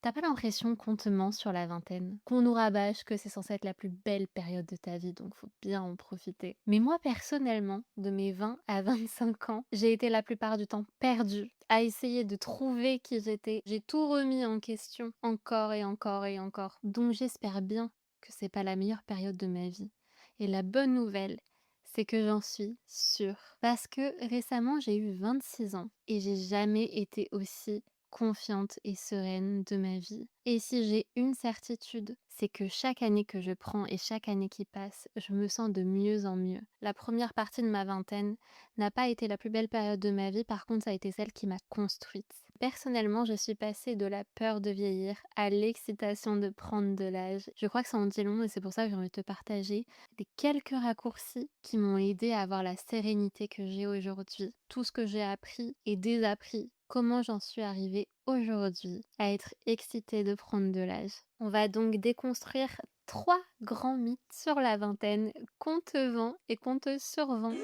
T'as pas l'impression qu'on te ment sur la vingtaine? Qu'on nous rabâche que c'est censé être la plus belle période de ta vie, donc faut bien en profiter. Mais moi, personnellement, de mes 20 à 25 ans, j'ai été la plupart du temps perdue à essayer de trouver qui j'étais. J'ai tout remis en question, encore et encore et encore. Donc j'espère bien que c'est pas la meilleure période de ma vie. Et la bonne nouvelle, c'est que j'en suis sûre. Parce que récemment, j'ai eu 26 ans et j'ai jamais été aussi confiante et sereine de ma vie. Et si j'ai une certitude, c'est que chaque année que je prends et chaque année qui passe, je me sens de mieux en mieux. La première partie de ma vingtaine n'a pas été la plus belle période de ma vie, par contre ça a été celle qui m'a construite. Personnellement, je suis passée de la peur de vieillir à l'excitation de prendre de l'âge. Je crois que ça en dit long et c'est pour ça que j'ai envie de te partager des quelques raccourcis qui m'ont aidé à avoir la sérénité que j'ai aujourd'hui. Tout ce que j'ai appris et désappris, comment j'en suis arrivée aujourd'hui à être excitée de prendre de l'âge. On va donc déconstruire 3 grands mythes sur la vingtaine qu'on te vend et qu'on te survend.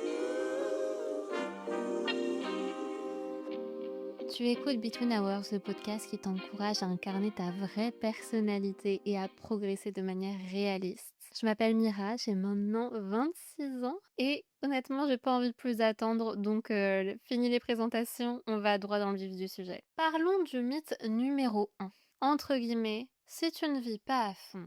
Tu écoutes Between Hours, le podcast qui t'encourage à incarner ta vraie personnalité et à progresser de manière réaliste. Je m'appelle Mira, j'ai maintenant 26 ans et honnêtement, j'ai pas envie de plus attendre, donc fini les présentations, on va droit dans le vif du sujet. Parlons du mythe numéro 1. Entre guillemets, si tu ne vis pas à fond,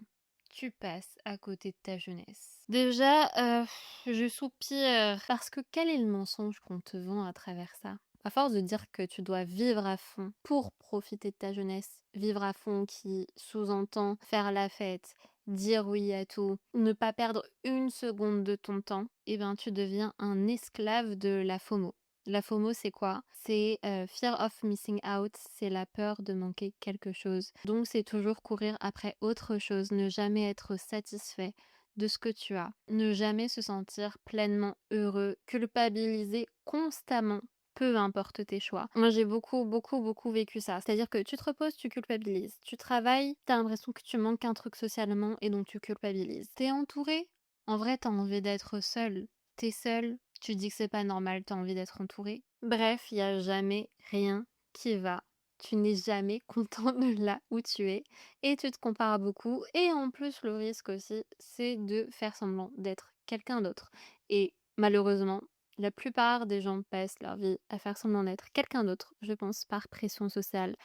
tu passes à côté de ta jeunesse. Déjà, je soupire parce que quel est le mensonge qu'on te vend à travers ça? À force de dire que tu dois vivre à fond pour profiter de ta jeunesse, vivre à fond qui sous-entend faire la fête, dire oui à tout, ne pas perdre une seconde de ton temps, et ben tu deviens un esclave de la FOMO. La FOMO, c'est quoi? C'est Fear of Missing Out, c'est la peur de manquer quelque chose. Donc c'est toujours courir après autre chose, ne jamais être satisfait de ce que tu as, ne jamais se sentir pleinement heureux, culpabiliser constamment peu importe tes choix. Moi, j'ai beaucoup, beaucoup, beaucoup vécu ça. C'est-à-dire que tu te reposes, tu culpabilises. Tu travailles, t'as l'impression que tu manques un truc socialement et donc tu culpabilises. T'es entouré, en vrai, t'as envie d'être seul. T'es seul, tu dis que c'est pas normal, t'as envie d'être entouré. Bref, il y a jamais rien qui va. Tu n'es jamais content de là où tu es et tu te compares beaucoup. Et en plus, le risque aussi, c'est de faire semblant d'être quelqu'un d'autre. Et malheureusement, la plupart des gens passent leur vie à faire semblant d'être quelqu'un d'autre, je pense, par pression sociale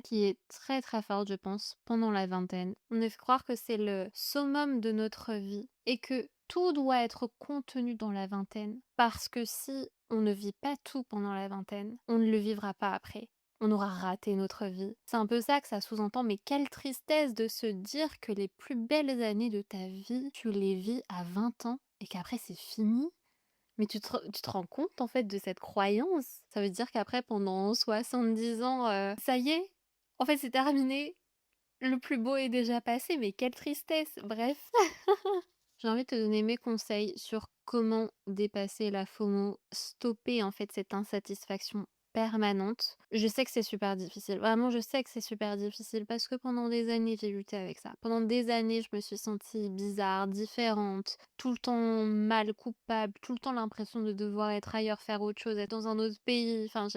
qui est très très forte, je pense, pendant la vingtaine. On nous fait croire que c'est le summum de notre vie et que tout doit être contenu dans la vingtaine, parce que si on ne vit pas tout pendant la vingtaine, on ne le vivra pas après. On aura raté notre vie. C'est un peu ça que ça sous-entend, mais quelle tristesse de se dire que les plus belles années de ta vie, tu les vis à 20 ans et qu'après c'est fini. Mais tu te rends compte, en fait, de cette croyance? Ça veut dire qu'après, pendant 70 ans, ça y est, en fait, c'est terminé. Le plus beau est déjà passé, mais quelle tristesse! Bref, j'ai envie de te donner mes conseils sur comment dépasser la FOMO, stopper, en fait, cette insatisfaction permanente. Je sais que c'est super difficile. Vraiment, je sais que c'est super difficile parce que pendant des années, j'ai lutté avec ça. Pendant des années, je me suis sentie bizarre, différente, tout le temps mal, coupable, tout le temps l'impression de devoir être ailleurs, faire autre chose, être dans un autre pays. Enfin,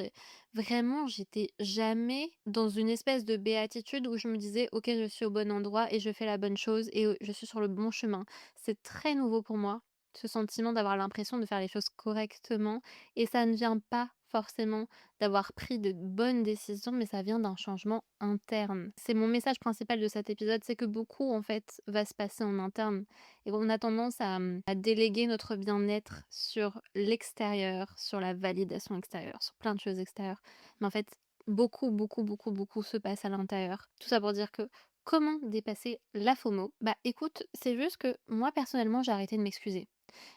j'étais jamais dans une espèce de béatitude où je me disais: «OK, je suis au bon endroit et je fais la bonne chose et je suis sur le bon chemin». C'est très nouveau pour moi, ce sentiment d'avoir l'impression de faire les choses correctement et ça ne vient pas forcément d'avoir pris de bonnes décisions, mais ça vient d'un changement interne. C'est mon message principal de cet épisode, c'est que beaucoup, en fait, va se passer en interne et on a tendance à déléguer notre bien-être sur l'extérieur, sur la validation extérieure, sur plein de choses extérieures. Mais en fait, beaucoup, beaucoup, beaucoup, beaucoup se passe à l'intérieur. Tout ça pour dire que comment dépasser la FOMO? Bah écoute, c'est juste que moi personnellement, j'ai arrêté de m'excuser.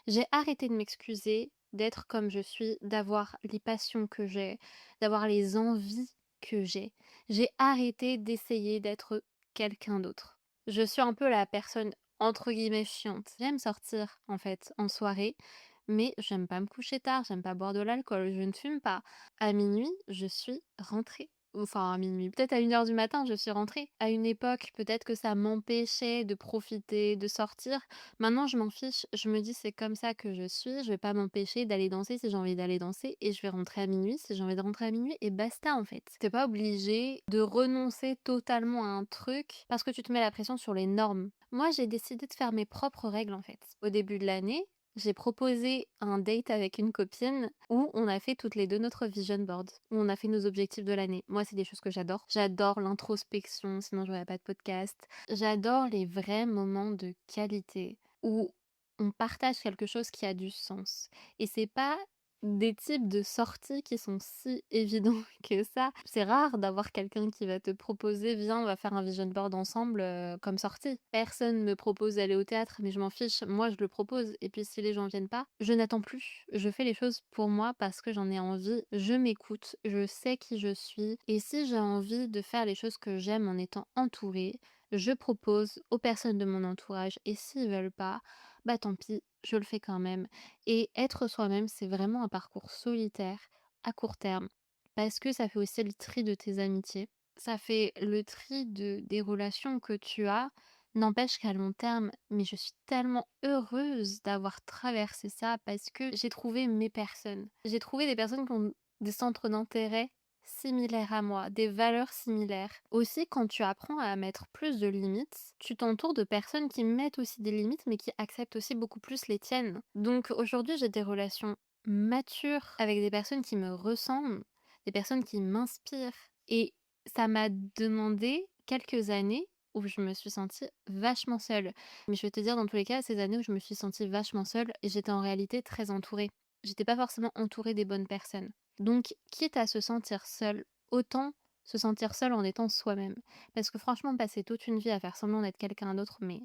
J'ai arrêté de m'excuser d'être comme je suis, d'avoir les passions que j'ai, d'avoir les envies que j'ai. J'ai arrêté d'essayer d'être quelqu'un d'autre. Je suis un peu la personne entre guillemets chiante. J'aime sortir en fait en soirée, mais j'aime pas me coucher tard, j'aime pas boire de l'alcool, je ne fume pas. À minuit, je suis rentrée enfin à minuit, peut-être à 1 heure du matin, je suis rentrée. À une époque, peut-être que ça m'empêchait de profiter, de sortir. Maintenant, je m'en fiche. Je me dis: «C'est comme ça que je suis, je vais pas m'empêcher d'aller danser si j'ai envie d'aller danser et je vais rentrer à minuit si j'ai envie de rentrer à minuit et basta, en fait». Tu pas obligé de renoncer totalement à un truc parce que tu te mets la pression sur les normes. Moi, j'ai décidé de faire mes propres règles, en fait. Au début de l'année, j'ai proposé un date avec une copine où on a fait toutes les 2 notre vision board, où on a fait nos objectifs de l'année. Moi, c'est des choses que j'adore. J'adore l'introspection, sinon j'aurais pas de podcast. J'adore les vrais moments de qualité où on partage quelque chose qui a du sens. Et c'est pas des types de sorties qui sont si évidents que ça. C'est rare d'avoir quelqu'un qui va te proposer: «Viens, on va faire un vision board ensemble», comme sortie. Personne me propose d'aller au théâtre, mais je m'en fiche. Moi, je le propose et puis si les gens viennent pas, je n'attends plus. Je fais les choses pour moi parce que j'en ai envie. Je m'écoute, je sais qui je suis et si j'ai envie de faire les choses que j'aime en étant entourée, je propose aux personnes de mon entourage et s'ils veulent pas, bah tant pis, je le fais quand même. Et être soi-même, c'est vraiment un parcours solitaire, à court terme, parce que ça fait aussi le tri de tes amitiés. Ça fait le tri des relations que tu as. N'empêche qu'à long terme, mais je suis tellement heureuse d'avoir traversé ça parce que j'ai trouvé mes personnes. J'ai trouvé des personnes qui ont des centres d'intérêt similaires à moi, des valeurs similaires. Aussi, quand tu apprends à mettre plus de limites, tu t'entoures de personnes qui mettent aussi des limites, mais qui acceptent aussi beaucoup plus les tiennes. Donc aujourd'hui, j'ai des relations matures avec des personnes qui me ressemblent, des personnes qui m'inspirent. Et ça m'a demandé quelques années où je me suis sentie vachement seule. Mais je vais te dire, dans tous les cas, ces années où je me suis sentie vachement seule, j'étais en réalité très entourée. J'étais pas forcément entourée des bonnes personnes. Donc, quitte à se sentir seule, autant se sentir seule en étant soi-même. Parce que franchement, passer toute une vie à faire semblant d'être quelqu'un d'autre, mais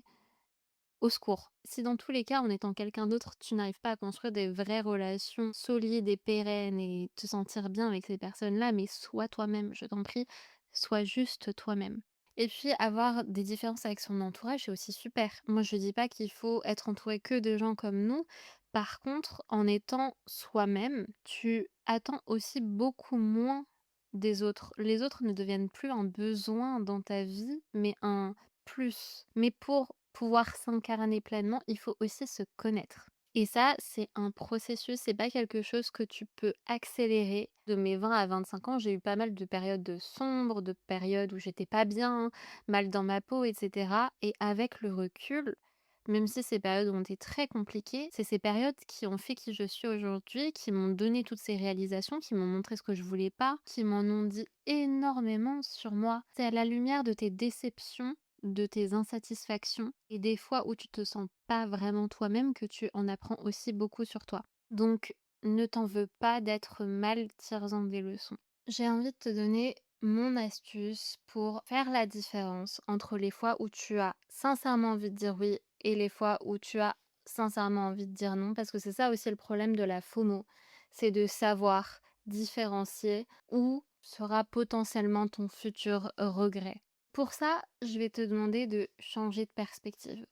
au secours. Si dans tous les cas, en étant quelqu'un d'autre, tu n'arrives pas à construire des vraies relations solides et pérennes et te sentir bien avec ces personnes-là, mais sois toi-même, je t'en prie, sois juste toi-même. Et puis avoir des différences avec son entourage, c'est aussi super. Moi, je dis pas qu'il faut être entouré que de gens comme nous. Par contre, en étant soi-même, tu attends aussi beaucoup moins des autres. Les autres ne deviennent plus un besoin dans ta vie, mais un plus. Mais pour pouvoir s'incarner pleinement, il faut aussi se connaître. Et ça, c'est un processus, c'est pas quelque chose que tu peux accélérer. De mes 20 à 25 ans, j'ai eu pas mal de périodes de sombres, de périodes où j'étais pas bien, mal dans ma peau, etc. Et avec le recul, même si ces périodes ont été très compliquées, c'est ces périodes qui ont fait qui je suis aujourd'hui, qui m'ont donné toutes ces réalisations, qui m'ont montré ce que je voulais pas, qui m'en ont dit énormément sur moi. C'est à la lumière de tes déceptions, de tes insatisfactions et des fois où tu te sens pas vraiment toi-même que tu en apprends aussi beaucoup sur toi. Donc, ne t'en veux pas d'être mal, tire-en des leçons. J'ai envie de te donner mon astuce pour faire la différence entre les fois où tu as sincèrement envie de dire oui et les fois où tu as sincèrement envie de dire non, parce que c'est ça aussi le problème de la FOMO, c'est de savoir différencier où sera potentiellement ton futur regret. Pour ça, je vais te demander de changer de perspective.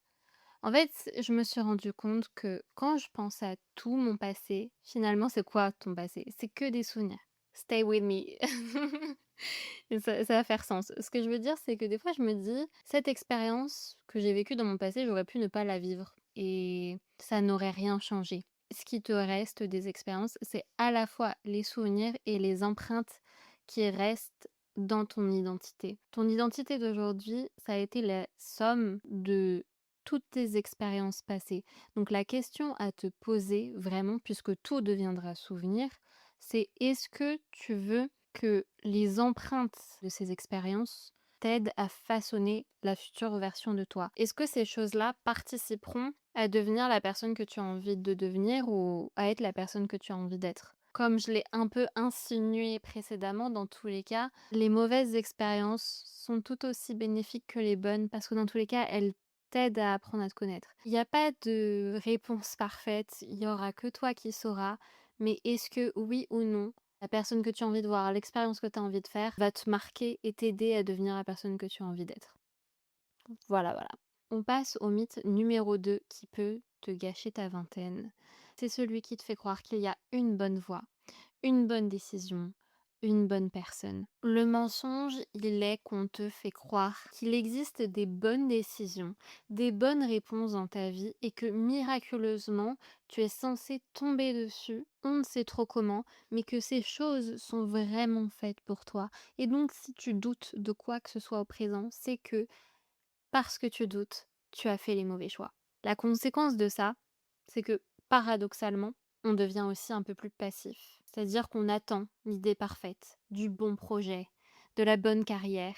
En fait, je me suis rendu compte que quand je pense à tout mon passé, finalement, c'est quoi ton passé? C'est que des souvenirs. Stay with me. Et ça va faire sens. Ce que je veux dire, c'est que des fois, je me dis, cette expérience que j'ai vécue dans mon passé, j'aurais pu ne pas la vivre. Et ça n'aurait rien changé. Ce qui te reste des expériences, c'est à la fois les souvenirs et les empreintes qui restent dans ton identité. Ton identité d'aujourd'hui, ça a été la somme de toutes tes expériences passées. Donc la question à te poser vraiment, puisque tout deviendra souvenir, c'est est-ce que tu veux que les empreintes de ces expériences t'aident à façonner la future version de toi? Est-ce que ces choses-là participeront à devenir la personne que tu as envie de devenir ou à être la personne que tu as envie d'être? Comme je l'ai un peu insinué précédemment, dans tous les cas, les mauvaises expériences sont tout aussi bénéfiques que les bonnes parce que dans tous les cas, elles t'aident à apprendre à te connaître. Il n'y a pas de réponse parfaite, il y aura que toi qui sauras, mais est-ce que oui ou non, la personne que tu as envie de voir, l'expérience que tu as envie de faire, va te marquer et t'aider à devenir la personne que tu as envie d'être? Voilà, voilà. On passe au mythe numéro 2 qui peut te gâcher ta vingtaine. C'est celui qui te fait croire qu'il y a une bonne voie, une bonne décision, une bonne personne. Le mensonge, il est qu'on te fait croire qu'il existe des bonnes décisions, des bonnes réponses dans ta vie et que miraculeusement, tu es censé tomber dessus, on ne sait trop comment, mais que ces choses sont vraiment faites pour toi. Et donc, si tu doutes de quoi que ce soit au présent, c'est que parce que tu doutes, tu as fait les mauvais choix. La conséquence de ça, c'est que paradoxalement, on devient aussi un peu plus passif. C'est-à-dire qu'on attend l'idée parfaite, du bon projet, de la bonne carrière.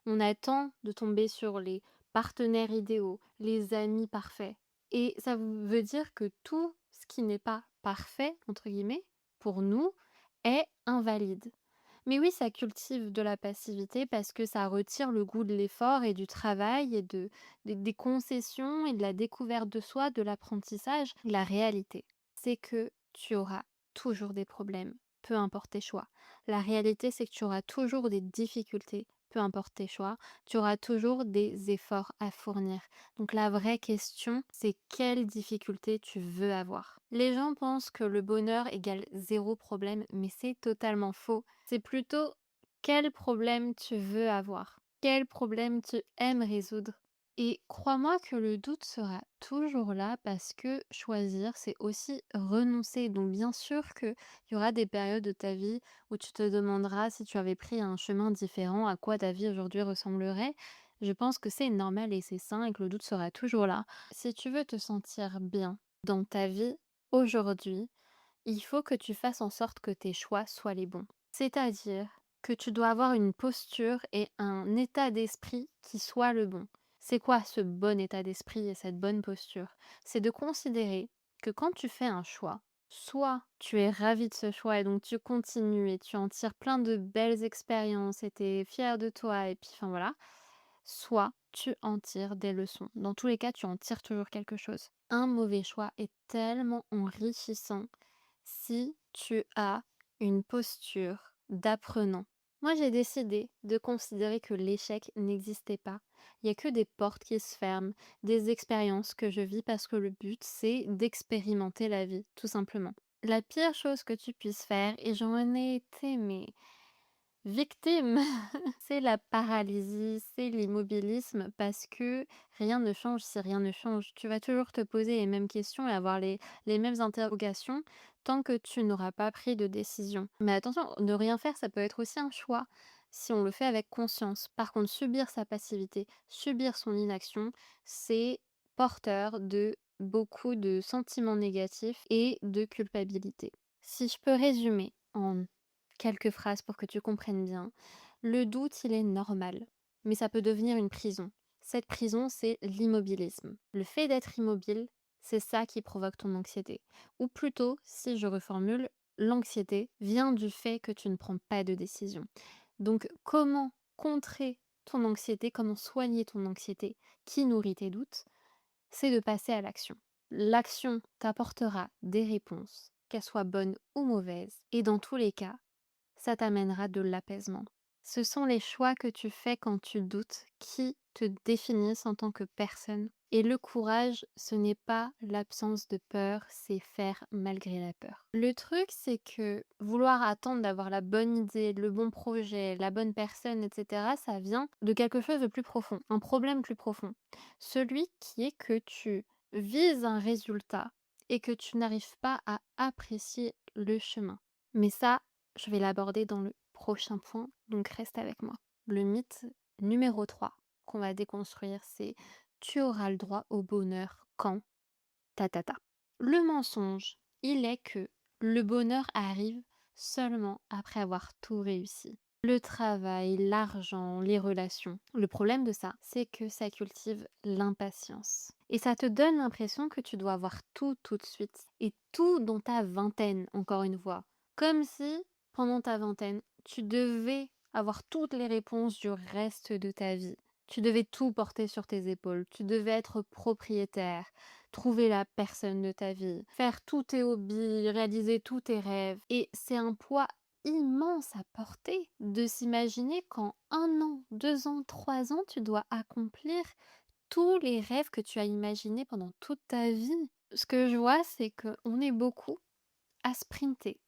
On attend de tomber sur les partenaires idéaux, les amis parfaits. Et ça veut dire que tout ce qui n'est pas parfait, entre guillemets, pour nous, est invalide. Mais oui, ça cultive de la passivité parce que ça retire le goût de l'effort et du travail et des concessions et de la découverte de soi, de l'apprentissage. La réalité, c'est que tu auras toujours des problèmes, peu importe tes choix. La réalité, c'est que tu auras toujours des difficultés, peu importe tes choix. Tu auras toujours des efforts à fournir. Donc la vraie question, c'est quelles difficultés tu veux avoir. Les gens pensent que le bonheur égale zéro problème, mais c'est totalement faux. C'est plutôt quel problème tu veux avoir, quel problème tu aimes résoudre. Et crois-moi que le doute sera toujours là parce que choisir, c'est aussi renoncer. Donc bien sûr qu'il y aura des périodes de ta vie où tu te demanderas si tu avais pris un chemin différent, à quoi ta vie aujourd'hui ressemblerait. Je pense que c'est normal et c'est sain et que le doute sera toujours là. Si tu veux te sentir bien dans ta vie aujourd'hui, il faut que tu fasses en sorte que tes choix soient les bons. C'est-à-dire que tu dois avoir une posture et un état d'esprit qui soit le bon. C'est quoi ce bon état d'esprit et cette bonne posture? C'est de considérer que quand tu fais un choix, soit tu es ravi de ce choix et donc tu continues et tu en tires plein de belles expériences et tu es fier de toi et puis enfin voilà, soit tu en tires des leçons. Dans tous les cas, tu en tires toujours quelque chose. Un mauvais choix est tellement enrichissant si tu as une posture d'apprenant. Moi, j'ai décidé de considérer que l'échec n'existait pas. Il n'y a que des portes qui se ferment, des expériences que je vis parce que le but, c'est d'expérimenter la vie, tout simplement. La pire chose que tu puisses faire, et j'en ai été, mais victime, c'est la paralysie, c'est l'immobilisme parce que rien ne change si rien ne change. Tu vas toujours te poser les mêmes questions et avoir les mêmes interrogations tant que tu n'auras pas pris de décision. Mais attention, ne rien faire, ça peut être aussi un choix si on le fait avec conscience. Par contre, subir sa passivité, subir son inaction, c'est porteur de beaucoup de sentiments négatifs et de culpabilité. Si je peux résumer en quelques phrases pour que tu comprennes bien. Le doute, il est normal, mais ça peut devenir une prison. Cette prison, c'est l'immobilisme. Le fait d'être immobile, c'est ça qui provoque ton anxiété. Ou plutôt, si je reformule, l'anxiété vient du fait que tu ne prends pas de décision. Donc, comment contrer ton anxiété, comment soigner ton anxiété qui nourrit tes doutes, c'est de passer à l'action. L'action t'apportera des réponses, qu'elles soient bonnes ou mauvaises, et dans tous les cas, ça t'amènera de l'apaisement. Ce sont les choix que tu fais quand tu doutes qui te définissent en tant que personne. Et le courage, ce n'est pas l'absence de peur, c'est faire malgré la peur. Le truc, c'est que vouloir attendre d'avoir la bonne idée, le bon projet, la bonne personne, etc., ça vient de quelque chose de plus profond, un problème plus profond. Celui qui est que tu vises un résultat et que tu n'arrives pas à apprécier le chemin. Mais ça, je vais l'aborder dans le prochain point, donc reste avec moi. Le mythe numéro 3 qu'on va déconstruire, c'est tu auras le droit au bonheur quand ta ta ta. Le mensonge, il est que le bonheur arrive seulement après avoir tout réussi. Le travail, l'argent, les relations. Le problème de ça, c'est que ça cultive l'impatience. Et ça te donne l'impression que tu dois avoir tout de suite. Et tout dans ta vingtaine, encore une fois. Comme si, pendant ta vingtaine, tu devais avoir toutes les réponses du reste de ta vie. Tu devais tout porter sur tes épaules. Tu devais être propriétaire, trouver la personne de ta vie, faire tous tes hobbies, réaliser tous tes rêves. Et c'est un poids immense à porter de s'imaginer qu'en 1 an, 2 ans, 3 ans, tu dois accomplir tous les rêves que tu as imaginés pendant toute ta vie. Ce que je vois, c'est qu'on est beaucoup à sprinter,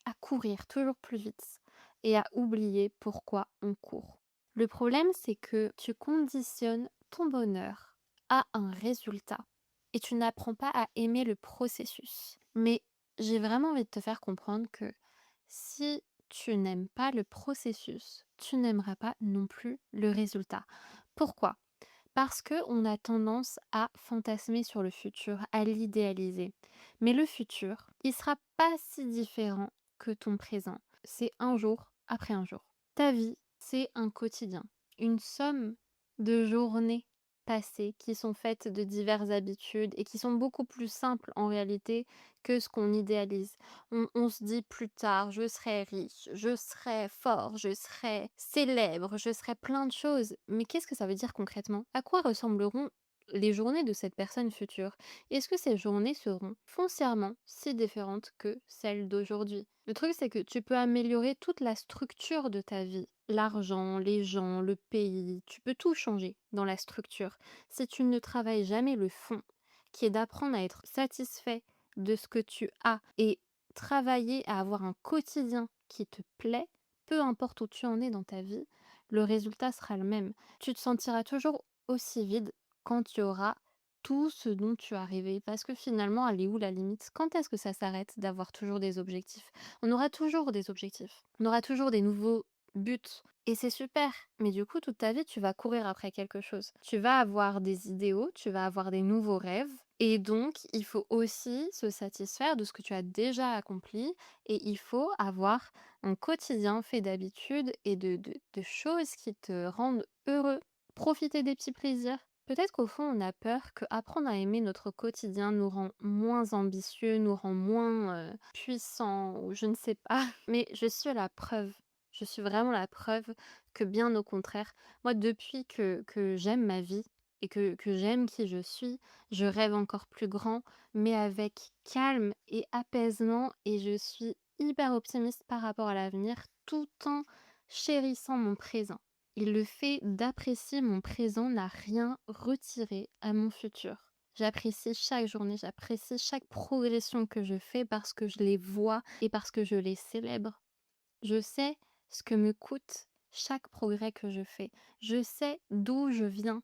à courir toujours plus vite et à oublier pourquoi on court. Le problème, c'est que tu conditionnes ton bonheur à un résultat et tu n'apprends pas à aimer le processus. Mais j'ai vraiment envie de te faire comprendre que si tu n'aimes pas le processus, tu n'aimeras pas non plus le résultat. Pourquoi? Parce que on a tendance à fantasmer sur le futur, à l'idéaliser. Mais le futur, il sera pas si différent que ton présent. C'est un jour après un jour. Ta vie, c'est un quotidien, une somme de journées passées qui sont faites de diverses habitudes et qui sont beaucoup plus simples en réalité que ce qu'on idéalise. On se dit plus tard, je serai riche, je serai fort, je serai célèbre, je serai plein de choses. Mais qu'est-ce que ça veut dire concrètement? À quoi ressembleront les journées de cette personne future? Est-ce que ces journées seront foncièrement si différentes que celles d'aujourd'hui? Le truc, c'est que tu peux améliorer toute la structure de ta vie. L'argent, les gens, le pays, tu peux tout changer dans la structure. Si tu ne travailles jamais le fond, qui est d'apprendre à être satisfait de ce que tu as et travailler à avoir un quotidien qui te plaît, peu importe où tu en es dans ta vie, le résultat sera le même. Tu te sentiras toujours aussi vide quand tu auras tout ce dont tu as rêvé. Parce que finalement, elle est où la limite? Quand est-ce que ça s'arrête d'avoir toujours des objectifs? On aura toujours des objectifs. On aura toujours des nouveaux buts. Et c'est super. Mais du coup, toute ta vie, tu vas courir après quelque chose. Tu vas avoir des idéaux, tu vas avoir des nouveaux rêves. Et donc, il faut aussi se satisfaire de ce que tu as déjà accompli. Et il faut avoir un quotidien fait d'habitudes et de choses qui te rendent heureux. Profiter des petits plaisirs. Peut-être qu'au fond, on a peur que apprendre à aimer notre quotidien nous rend moins ambitieux, nous rend moins puissants, ou je ne sais pas. Mais je suis la preuve. Je suis vraiment la preuve que bien au contraire. Moi, depuis que j'aime ma vie et que j'aime qui je rêve encore plus grand, mais avec calme et apaisement. Et je suis hyper optimiste par rapport à l'avenir, tout en chérissant mon présent. Et le fait d'apprécier mon présent n'a rien retiré à mon futur. J'apprécie chaque journée, j'apprécie chaque progression que je fais parce que je les vois et parce que je les célèbre. Je sais ce que me coûte chaque progrès que je fais. Je sais d'où je viens.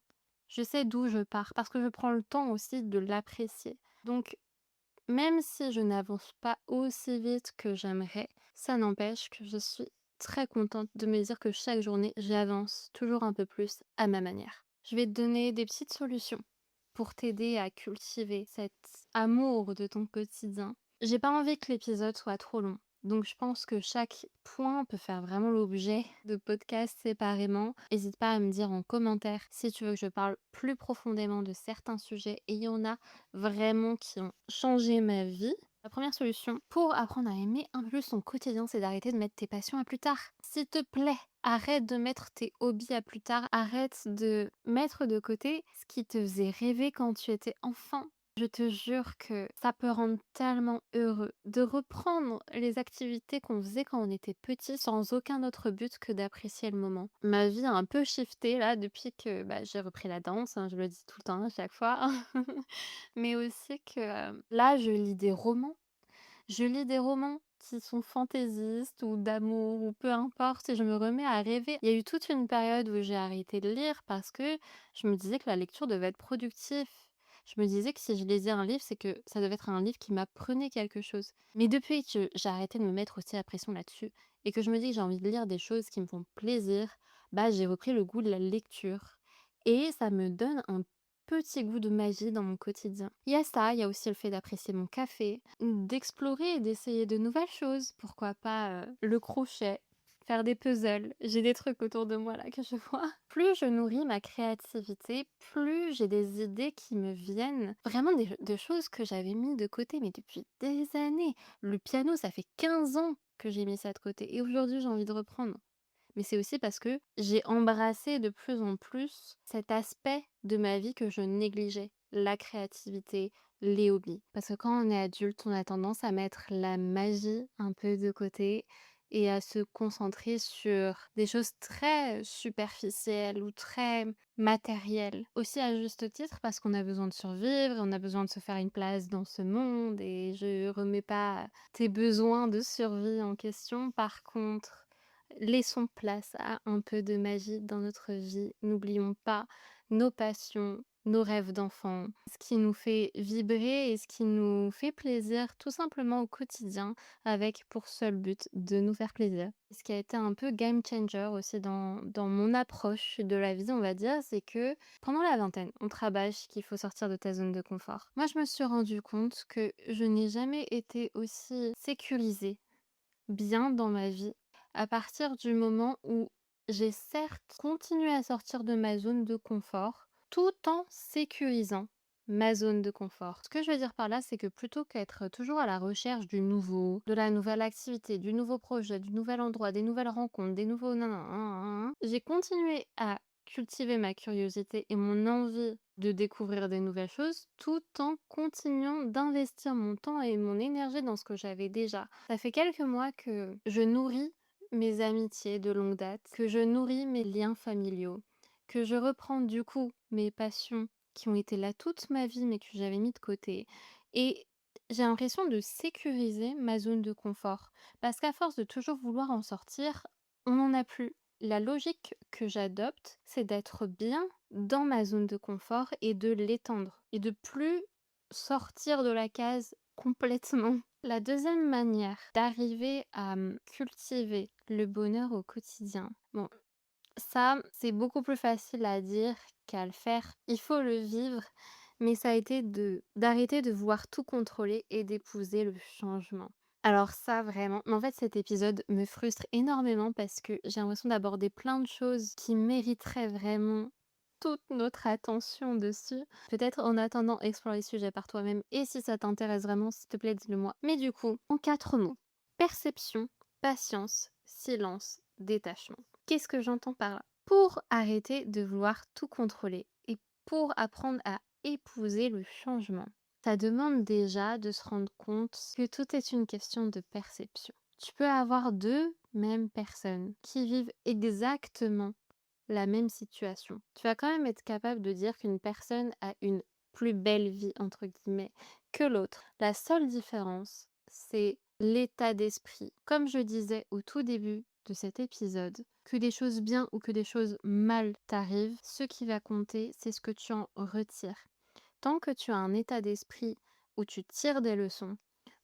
Je sais d'où je pars parce que je prends le temps aussi de l'apprécier. Donc, même si je n'avance pas aussi vite que j'aimerais, ça n'empêche que je suis très contente de me dire que chaque journée, j'avance toujours un peu plus à ma manière. Je vais te donner des petites solutions pour t'aider à cultiver cet amour de ton quotidien. J'ai pas envie que l'épisode soit trop long. Donc je pense que chaque point peut faire vraiment l'objet de podcasts séparément. N'hésite pas à me dire en commentaire si tu veux que je parle plus profondément de certains sujets. Et il y en a vraiment qui ont changé ma vie. La première solution pour apprendre à aimer un peu plus son quotidien, c'est d'arrêter de mettre tes passions à plus tard. S'il te plaît, arrête de mettre tes hobbies à plus tard. Arrête de mettre de côté ce qui te faisait rêver quand tu étais enfant. Je te jure que ça peut rendre tellement heureux de reprendre les activités qu'on faisait quand on était petit sans aucun autre but que d'apprécier le moment. Ma vie a un peu shifté là depuis que j'ai repris la danse, hein, je le dis tout le temps à chaque fois. Mais aussi que là, je lis des romans. Je lis des romans qui sont fantaisistes ou d'amour ou peu importe et je me remets à rêver. Il y a eu toute une période où j'ai arrêté de lire parce que je me disais que la lecture devait être productif. Je me disais que si je lisais un livre, c'est que ça devait être un livre qui m'apprenait quelque chose. Mais depuis que j'ai arrêté de me mettre aussi la pression là-dessus et que je me dis que j'ai envie de lire des choses qui me font plaisir, j'ai repris le goût de la lecture. Et ça me donne un petit goût de magie dans mon quotidien. Il y a ça, il y a aussi le fait d'apprécier mon café, d'explorer et d'essayer de nouvelles choses. Pourquoi pas le crochet, faire des puzzles. J'ai des trucs autour de moi là que je vois. Plus je nourris ma créativité, plus j'ai des idées qui me viennent. Vraiment de choses que j'avais mis de côté, mais depuis des années. Le piano, ça fait 15 ans que j'ai mis ça de côté. Et aujourd'hui, j'ai envie de reprendre. Mais c'est aussi parce que j'ai embrassé de plus en plus cet aspect de ma vie que je négligeais, la créativité, les hobbies. Parce que quand on est adulte, on a tendance à mettre la magie un peu de côté et à se concentrer sur des choses très superficielles ou très matérielles. Aussi à juste titre parce qu'on a besoin de survivre, on a besoin de se faire une place dans ce monde et je remets pas tes besoins de survie en question. Par contre, laissons place à un peu de magie dans notre vie. N'oublions pas nos passions, nos rêves d'enfant, ce qui nous fait vibrer et ce qui nous fait plaisir tout simplement au quotidien avec pour seul but de nous faire plaisir. Ce qui a été un peu game changer aussi dans mon approche de la vie, on va dire, c'est que pendant la vingtaine, on te rabâche qu'il faut sortir de ta zone de confort. Moi, je me suis rendu compte que je n'ai jamais été aussi sécurisée, bien dans ma vie, à partir du moment où j'ai certes continué à sortir de ma zone de confort, tout en sécurisant ma zone de confort. Ce que je veux dire par là, c'est que plutôt qu'être toujours à la recherche du nouveau, de la nouvelle activité, du nouveau projet, du nouvel endroit, des nouvelles rencontres, des nouveaux nan, j'ai continué à cultiver ma curiosité et mon envie de découvrir des nouvelles choses tout en continuant d'investir mon temps et mon énergie dans ce que j'avais déjà. Ça fait quelques mois que je nourris mes amitiés de longue date, que je nourris mes liens familiaux, que je reprends du coup mes passions qui ont été là toute ma vie mais que j'avais mis de côté. Et j'ai l'impression de sécuriser ma zone de confort. Parce qu'à force de toujours vouloir en sortir, on n'en a plus. La logique que j'adopte, c'est d'être bien dans ma zone de confort et de l'étendre et de plus sortir de la case complètement. La deuxième manière d'arriver à cultiver le bonheur au quotidien, bon, ça, c'est beaucoup plus facile à dire qu'à le faire. Il faut le vivre, mais ça a été d'arrêter de vouloir tout contrôler et d'épouser le changement. Alors ça, vraiment, mais en fait, cet épisode me frustre énormément parce que j'ai l'impression d'aborder plein de choses qui mériteraient vraiment toute notre attention dessus. Peut-être en attendant, explore les sujets par toi-même et si ça t'intéresse vraiment, s'il te plaît, dis-le moi. Mais du coup, en 4 mots, perception, patience, silence, détachement. Qu'est-ce que j'entends par là? Pour arrêter de vouloir tout contrôler et pour apprendre à épouser le changement, ça demande déjà de se rendre compte que tout est une question de perception. Tu peux avoir deux mêmes personnes qui vivent exactement la même situation. Tu vas quand même être capable de dire qu'une personne a une plus belle vie, entre guillemets, que l'autre. La seule différence, c'est l'état d'esprit. Comme je disais au tout début de cet épisode, que des choses bien ou que des choses mal t'arrivent, ce qui va compter, c'est ce que tu en retires. Tant que tu as un état d'esprit où tu tires des leçons,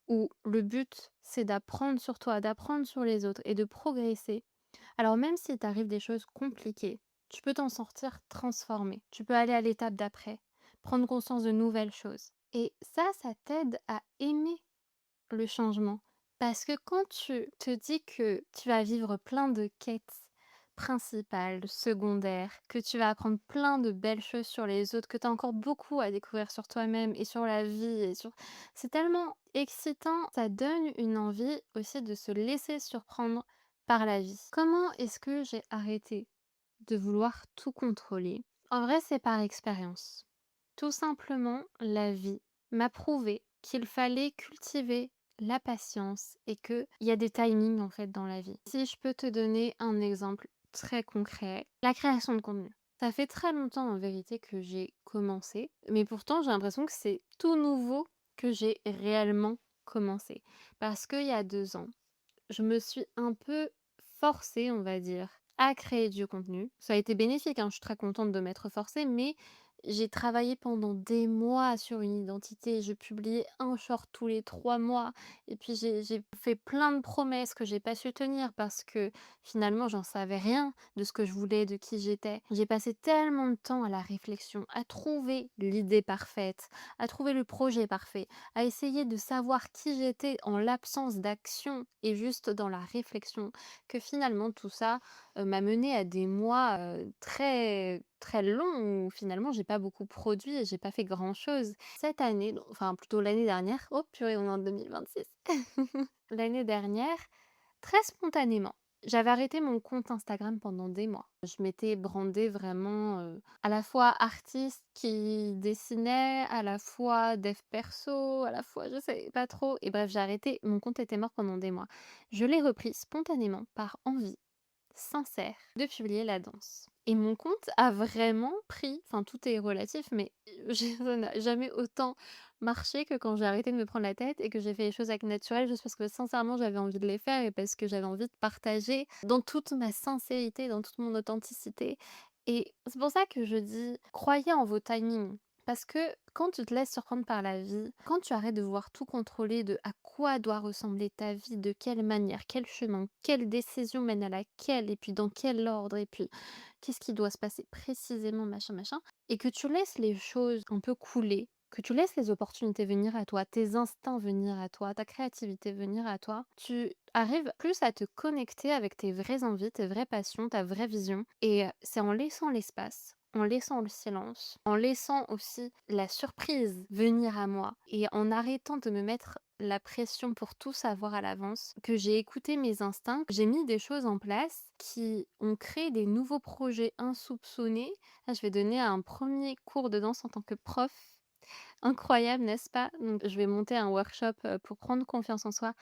où le but, c'est d'apprendre sur toi, d'apprendre sur les autres et de progresser, alors même si t'arrive des choses compliquées, tu peux t'en sortir transformé. Tu peux aller à l'étape d'après, prendre conscience de nouvelles choses. Et ça t'aide à aimer le changement. Parce que quand tu te dis que tu vas vivre plein de quêtes principales, secondaires, que tu vas apprendre plein de belles choses sur les autres, que tu as encore beaucoup à découvrir sur toi-même et sur la vie et sur... C'est tellement excitant, ça donne une envie aussi de se laisser surprendre par la vie. Comment est-ce que j'ai arrêté de vouloir tout contrôler? En vrai, c'est par expérience. Tout simplement, la vie m'a prouvé qu'il fallait cultiver la patience et qu'il y a des timings en fait dans la vie. Si je peux te donner un exemple très concret, la création de contenu. Ça fait très longtemps en vérité que j'ai commencé, mais pourtant j'ai l'impression que c'est tout nouveau que j'ai réellement commencé. Parce qu'il y a 2 ans, je me suis un peu forcée, on va dire, à créer du contenu. Ça a été bénéfique, hein, je suis très contente de m'être forcée, mais j'ai travaillé pendant des mois sur une identité. Je publiais un short tous les 3 mois et puis j'ai fait plein de promesses que j'ai pas su tenir parce que finalement, j'en savais rien de ce que je voulais, de qui j'étais. J'ai passé tellement de temps à la réflexion, à trouver l'idée parfaite, à trouver le projet parfait, à essayer de savoir qui j'étais en l'absence d'action et juste dans la réflexion, que finalement tout ça m'a menée à des mois très très longs où finalement j'ai pas beaucoup produit et j'ai pas fait grand chose. Cette année, enfin plutôt l'année dernière, oh purée, on est en 2026. L'année dernière, très spontanément, j'avais arrêté mon compte Instagram pendant des mois. Je m'étais brandée vraiment à la fois artiste qui dessinait, à la fois dev perso, à la fois je sais pas trop. Et bref, j'ai arrêté, mon compte était mort pendant des mois. Je l'ai repris spontanément par envie sincère de publier la danse. Et mon compte a vraiment pris, enfin tout est relatif, mais ça n'a jamais autant marché que quand j'ai arrêté de me prendre la tête et que j'ai fait les choses avec naturel, juste parce que sincèrement, j'avais envie de les faire et parce que j'avais envie de partager dans toute ma sincérité, dans toute mon authenticité. Et c'est pour ça que je dis, croyez en vos timings. Parce que quand tu te laisses surprendre par la vie, quand tu arrêtes de vouloir tout contrôler de à quoi doit ressembler ta vie, de quelle manière, quel chemin, quelle décision mène à laquelle, et puis dans quel ordre, et puis qu'est-ce qui doit se passer précisément, machin, machin, et que tu laisses les choses un peu couler, que tu laisses les opportunités venir à toi, tes instincts venir à toi, ta créativité venir à toi, tu arrives plus à te connecter avec tes vraies envies, tes vraies passions, ta vraie vision. Et c'est en laissant l'espace, en laissant le silence, en laissant aussi la surprise venir à moi et en arrêtant de me mettre la pression pour tout savoir à l'avance, que j'ai écouté mes instincts, que j'ai mis des choses en place qui ont créé des nouveaux projets insoupçonnés. Là, je vais donner un premier cours de danse en tant que prof. Incroyable, n'est-ce pas? Donc, je vais monter un workshop pour prendre confiance en soi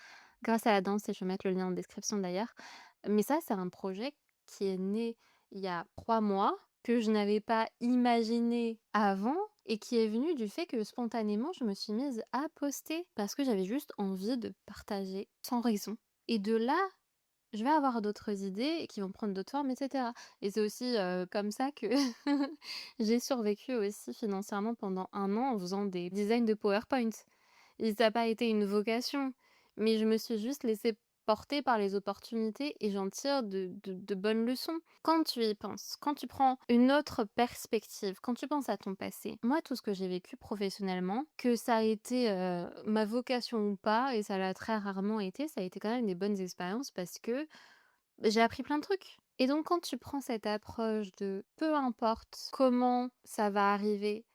grâce à la danse et je vais mettre le lien en description d'ailleurs. Mais ça, c'est un projet qui est né il y a 3 mois, que je n'avais pas imaginé avant et qui est venu du fait que spontanément, je me suis mise à poster parce que j'avais juste envie de partager sans raison. Et de là, je vais avoir d'autres idées qui vont prendre d'autres formes, et cetera. Et c'est aussi, comme ça que j'ai survécu aussi financièrement pendant 1 an en faisant des designs de PowerPoint. Et ça a pas été une vocation, mais je me suis juste laissée porter par les opportunités et j'en tire de bonnes leçons. Quand tu y penses, quand tu prends une autre perspective, quand tu penses à ton passé, moi, tout ce que j'ai vécu professionnellement, que ça a été, ma vocation ou pas, et ça l'a très rarement été, ça a été quand même des bonnes expériences parce que j'ai appris plein de trucs. Et donc quand tu prends cette approche de peu importe comment ça va arriver,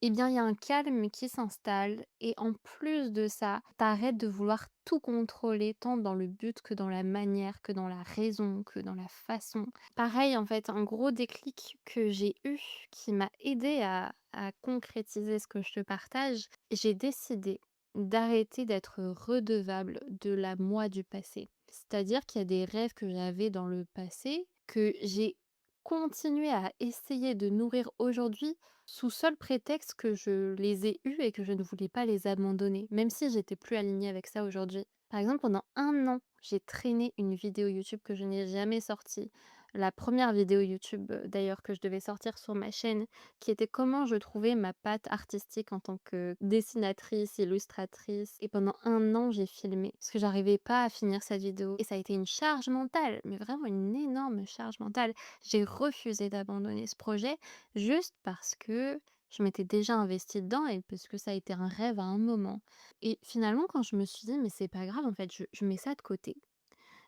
eh bien il y a un calme qui s'installe et en plus de ça, t'arrêtes de vouloir tout contrôler tant dans le but que dans la manière, que dans la raison, que dans la façon. Pareil en fait, un gros déclic que j'ai eu qui m'a aidé à concrétiser ce que je te partage, j'ai décidé d'arrêter d'être redevable de la moi du passé. C'est-à-dire qu'il y a des rêves que j'avais dans le passé, que j'ai continué à essayer de nourrir aujourd'hui sous seul prétexte que je les ai eus et que je ne voulais pas les abandonner, même si j'étais plus alignée avec ça aujourd'hui. Par exemple, pendant 1 an, j'ai traîné une vidéo YouTube que je n'ai jamais sortie. La première vidéo YouTube, d'ailleurs, que je devais sortir sur ma chaîne, qui était comment je trouvais ma patte artistique en tant que dessinatrice, illustratrice. Et pendant 1 an, j'ai filmé parce que j'arrivais pas à finir cette vidéo. Et ça a été une charge mentale, mais vraiment une énorme charge mentale. J'ai refusé d'abandonner ce projet juste parce que je m'étais déjà investie dedans et parce que ça a été un rêve à un moment. Et finalement, quand je me suis dit, mais c'est pas grave, en fait, je mets ça de côté.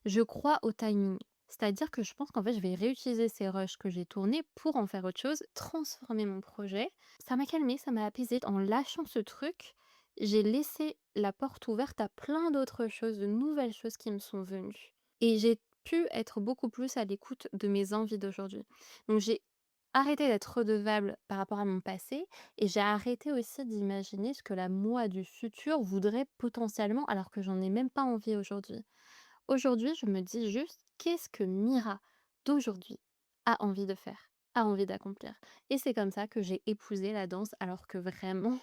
Je crois au timing. C'est-à-dire que je pense qu'en fait, je vais réutiliser ces rushs que j'ai tournés pour en faire autre chose, transformer mon projet. Ça m'a calmée, ça m'a apaisée. En lâchant ce truc, j'ai laissé la porte ouverte à plein d'autres choses, de nouvelles choses qui me sont venues. Et j'ai pu être beaucoup plus à l'écoute de mes envies d'aujourd'hui. Donc j'ai arrêté d'être redevable par rapport à mon passé et j'ai arrêté aussi d'imaginer ce que la moi du futur voudrait potentiellement alors que j'en ai même pas envie aujourd'hui. Aujourd'hui, je me dis juste: «Qu'est-ce que Mira d'aujourd'hui a envie de faire, a envie d'accomplir?» Et c'est comme ça que j'ai épousé la danse alors que vraiment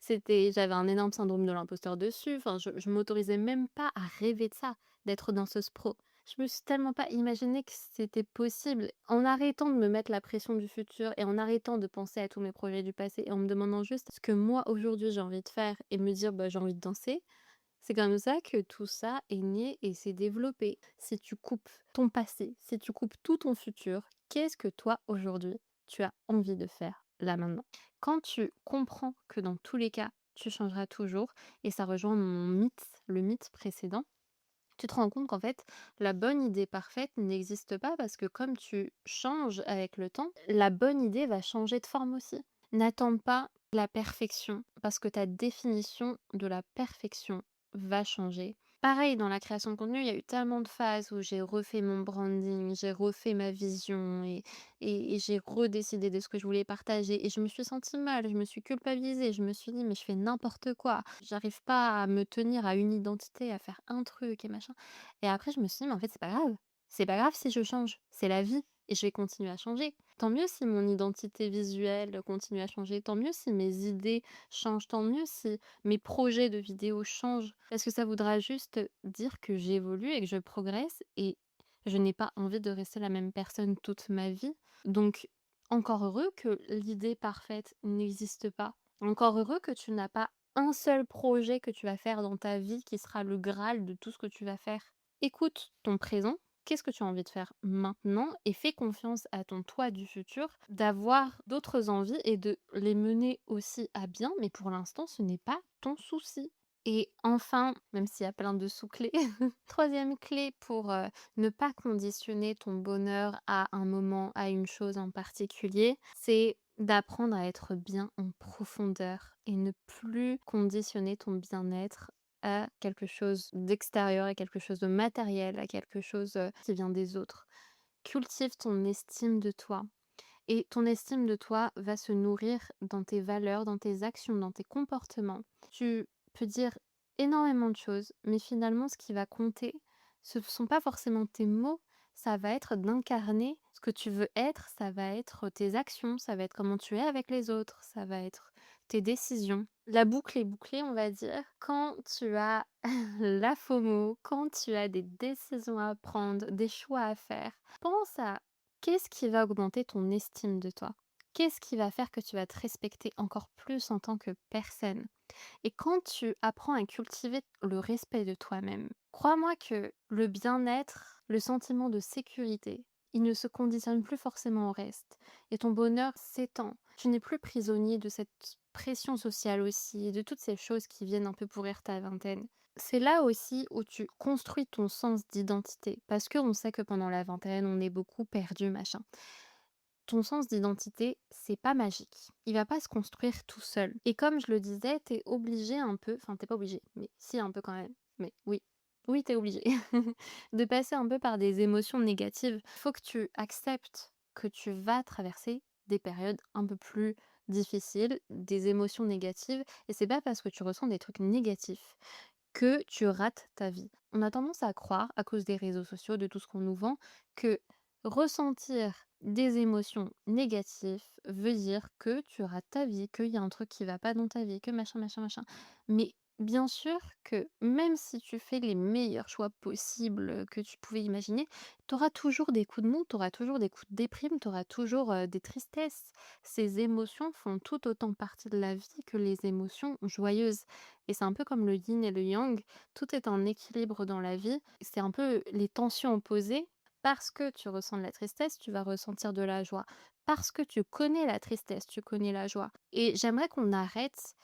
j'avais un énorme syndrome de l'imposteur dessus, enfin je m'autorisais même pas à rêver de ça, d'être danseuse pro. Je me suis tellement pas imaginé que c'était possible. En arrêtant de me mettre la pression du futur et en arrêtant de penser à tous mes projets du passé et en me demandant juste ce que moi aujourd'hui j'ai envie de faire et me dire: «Bah, j'ai envie de danser», c'est comme ça que tout ça est né et s'est développé. Si tu coupes ton passé, si tu coupes tout ton futur, qu'est-ce que toi, aujourd'hui, tu as envie de faire là maintenant? Quand tu comprends que dans tous les cas, tu changeras toujours, et ça rejoint mon mythe, le mythe précédent, tu te rends compte qu'en fait, la bonne idée parfaite n'existe pas parce que comme tu changes avec le temps, la bonne idée va changer de forme aussi. N'attends pas la perfection parce que ta définition de la perfection va changer. Pareil, dans la création de contenu, il y a eu tellement de phases où j'ai refait mon branding, j'ai refait ma vision et j'ai redécidé de ce que je voulais partager. Et je me suis sentie mal, je me suis culpabilisée, je me suis dit, mais je fais n'importe quoi. J'arrive pas à me tenir à une identité, à faire un truc et machin. Et après, je me suis dit, mais en fait, c'est pas grave. C'est pas grave si je change. C'est la vie. et je vais continuer à changer. Tant mieux si mon identité visuelle continue à changer, tant mieux si mes idées changent, tant mieux si mes projets de vidéos changent, parce que ça voudra juste dire que j'évolue et que je progresse et je n'ai pas envie de rester la même personne toute ma vie. Donc, encore heureux que l'idée parfaite n'existe pas. Encore heureux que tu n'as pas un seul projet que tu vas faire dans ta vie qui sera le graal de tout ce que tu vas faire. Écoute ton présent, qu'est-ce que tu as envie de faire maintenant et fais confiance à ton toi du futur d'avoir d'autres envies et de les mener aussi à bien, mais pour l'instant, ce n'est pas ton souci. Et enfin, même s'il y a plein de sous-clés, troisième clé pour ne pas conditionner ton bonheur à un moment, à une chose en particulier, c'est d'apprendre à être bien en profondeur et ne plus conditionner ton bien-être à quelque chose d'extérieur, à quelque chose de matériel, à quelque chose qui vient des autres. Cultive ton estime de toi. Et ton estime de toi va se nourrir dans tes valeurs, dans tes actions, dans tes comportements. Tu peux dire énormément de choses, mais finalement, ce qui va compter, ce ne sont pas forcément tes mots, ça va être d'incarner ce que tu veux être, ça va être tes actions, ça va être comment tu es avec les autres, ça va être tes décisions. La boucle est bouclée, on va dire, quand tu as la FOMO, quand tu as des décisions à prendre, des choix à faire. Pense à qu'est-ce qui va augmenter ton estime de toi? Qu'est-ce qui va faire que tu vas te respecter encore plus en tant que personne? Et quand tu apprends à cultiver le respect de toi-même, crois-moi que le bien-être, le sentiment de sécurité, il ne se conditionne plus forcément au reste. Et ton bonheur s'étend. Tu n'es plus prisonnier de cette pression sociale aussi, et de toutes ces choses qui viennent un peu pourrir ta vingtaine. C'est là aussi où tu construis ton sens d'identité. Parce qu'on sait que pendant la vingtaine, on est beaucoup perdu, machin. Ton sens d'identité, c'est pas magique. Il va pas se construire tout seul. Et comme je le disais, t'es obligé un peu, enfin t'es pas obligé, mais si un peu quand même, mais oui, oui t'es obligé, de passer un peu par des émotions négatives. Faut que tu acceptes que tu vas traverser des périodes un peu plus difficiles, des émotions négatives, et c'est pas parce que tu ressens des trucs négatifs que tu rates ta vie. On a tendance à croire, à cause des réseaux sociaux, de tout ce qu'on nous vend, que ressentir des émotions négatives veut dire que tu rates ta vie, qu'il y a un truc qui va pas dans ta vie, que machin, machin, machin. Mais bien sûr que même si tu fais les meilleurs choix possibles que tu pouvais imaginer, tu auras toujours des coups de mou, tu auras toujours des coups de déprime, tu auras toujours des tristesses. Ces émotions font tout autant partie de la vie que les émotions joyeuses. Et c'est un peu comme le yin et le yang, tout est en équilibre dans la vie. C'est un peu les tensions opposées. Parce que tu ressens de la tristesse, tu vas ressentir de la joie. Parce que tu connais la tristesse, tu connais la joie. Et j'aimerais qu'on arrête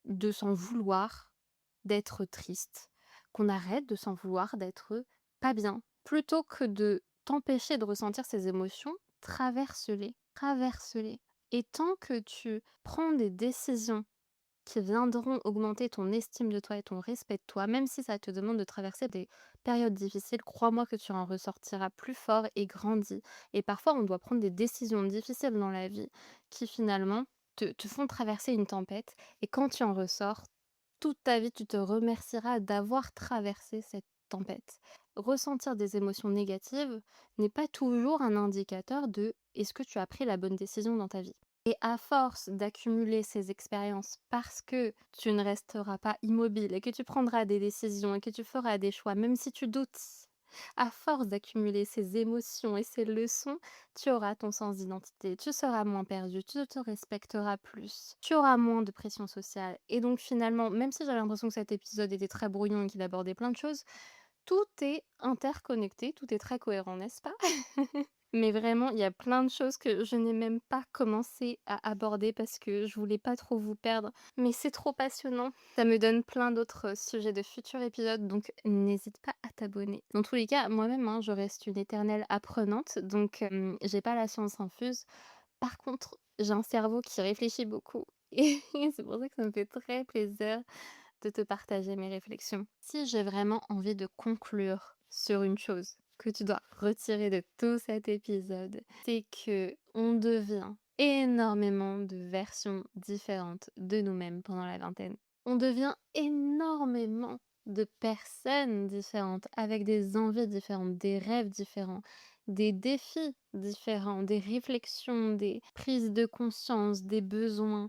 de s'en vouloir d'être triste, qu'on arrête de s'en vouloir d'être pas bien. Plutôt que de t'empêcher de ressentir ces émotions, traverse-les, traverse-les. Et tant que tu prends des décisions qui viendront augmenter ton estime de toi et ton respect de toi, même si ça te demande de traverser des périodes difficiles, crois-moi que tu en ressortiras plus fort et grandi. Et parfois, on doit prendre des décisions difficiles dans la vie qui finalement te font traverser une tempête. Et quand tu en ressors, toute ta vie, tu te remercieras d'avoir traversé cette tempête. Ressentir des émotions négatives n'est pas toujours un indicateur de est-ce que tu as pris la bonne décision dans ta vie. Et à force d'accumuler ces expériences, parce que tu ne resteras pas immobile et que tu prendras des décisions et que tu feras des choix, même si tu doutes, à force d'accumuler ces émotions et ces leçons, tu auras ton sens d'identité, tu seras moins perdu, tu te respecteras plus, tu auras moins de pression sociale. Et donc finalement, même si j'avais l'impression que cet épisode était très brouillon et qu'il abordait plein de choses, tout est interconnecté, tout est très cohérent, n'est-ce pas? Mais vraiment, il y a plein de choses que je n'ai même pas commencé à aborder parce que je voulais pas trop vous perdre. Mais c'est trop passionnant. Ça me donne plein d'autres sujets de futurs épisodes, donc n'hésite pas à t'abonner. Dans tous les cas, moi-même, hein, je reste une éternelle apprenante, donc j'ai pas la science infuse. Par contre, j'ai un cerveau qui réfléchit beaucoup. Et c'est pour ça que ça me fait très plaisir de te partager mes réflexions. Si j'ai vraiment envie de conclure sur une chose que tu dois retirer de tout cet épisode, c'est que on devient énormément de versions différentes de nous-mêmes pendant la vingtaine. On devient énormément de personnes différentes, avec des envies différentes, des rêves différents, des défis différents, des réflexions, des prises de conscience, des besoins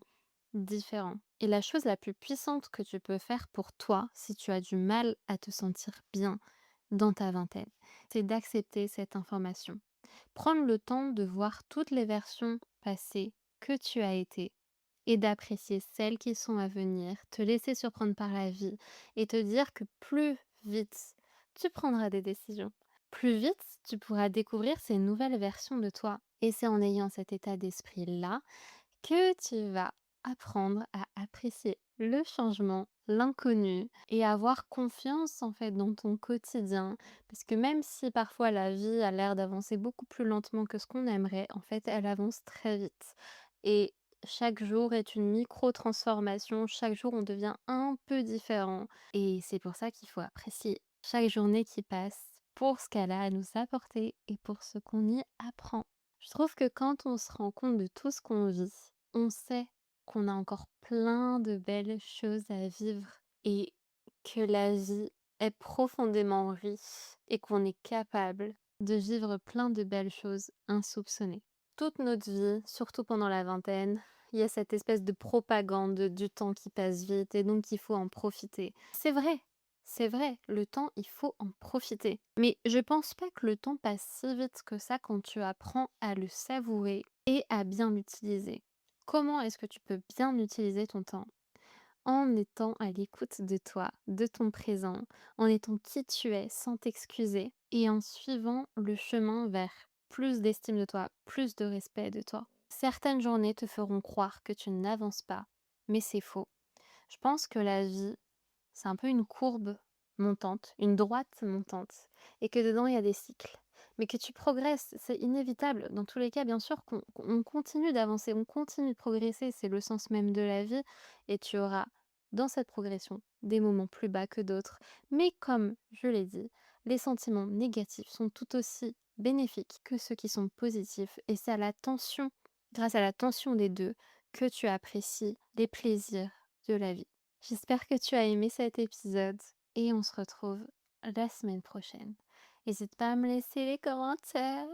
différents. Et la chose la plus puissante que tu peux faire pour toi, si tu as du mal à te sentir bien dans ta vingtaine, c'est d'accepter cette information. Prendre le temps de voir toutes les versions passées que tu as été et d'apprécier celles qui sont à venir, te laisser surprendre par la vie et te dire que plus vite tu prendras des décisions, plus vite tu pourras découvrir ces nouvelles versions de toi. Et c'est en ayant cet état d'esprit-là que tu vas apprendre à apprécier le changement, l'inconnu et avoir confiance en fait dans ton quotidien. Parce que même si parfois la vie a l'air d'avancer beaucoup plus lentement que ce qu'on aimerait, en fait, elle avance très vite. Et chaque jour est une micro-transformation, chaque jour on devient un peu différent. Et c'est pour ça qu'il faut apprécier chaque journée qui passe pour ce qu'elle a à nous apporter et pour ce qu'on y apprend. Je trouve que quand on se rend compte de tout ce qu'on vit, on sait qu'on a encore plein de belles choses à vivre et que la vie est profondément riche et qu'on est capable de vivre plein de belles choses insoupçonnées. Toute notre vie, surtout pendant la vingtaine, il y a cette espèce de propagande du temps qui passe vite et donc il faut en profiter. C'est vrai, le temps, il faut en profiter. Mais je pense pas que le temps passe si vite que ça quand tu apprends à le savourer et à bien l'utiliser. Comment est-ce que tu peux bien utiliser ton temps? En étant à l'écoute de toi, de ton présent, en étant qui tu es sans t'excuser et en suivant le chemin vers plus d'estime de toi, plus de respect de toi. Certaines journées te feront croire que tu n'avances pas, mais c'est faux. Je pense que la vie, c'est un peu une courbe montante, une droite montante, et que dedans il y a des cycles. Mais que tu progresses, c'est inévitable. Dans tous les cas, bien sûr qu'on continue d'avancer, on continue de progresser, c'est le sens même de la vie. Et tu auras dans cette progression des moments plus bas que d'autres. Mais comme je l'ai dit, les sentiments négatifs sont tout aussi bénéfiques que ceux qui sont positifs. Et c'est à la tension, grâce à la tension des deux, que tu apprécies les plaisirs de la vie. J'espère que tu as aimé cet épisode et on se retrouve la semaine prochaine. N'hésite pas à me laisser les commentaires.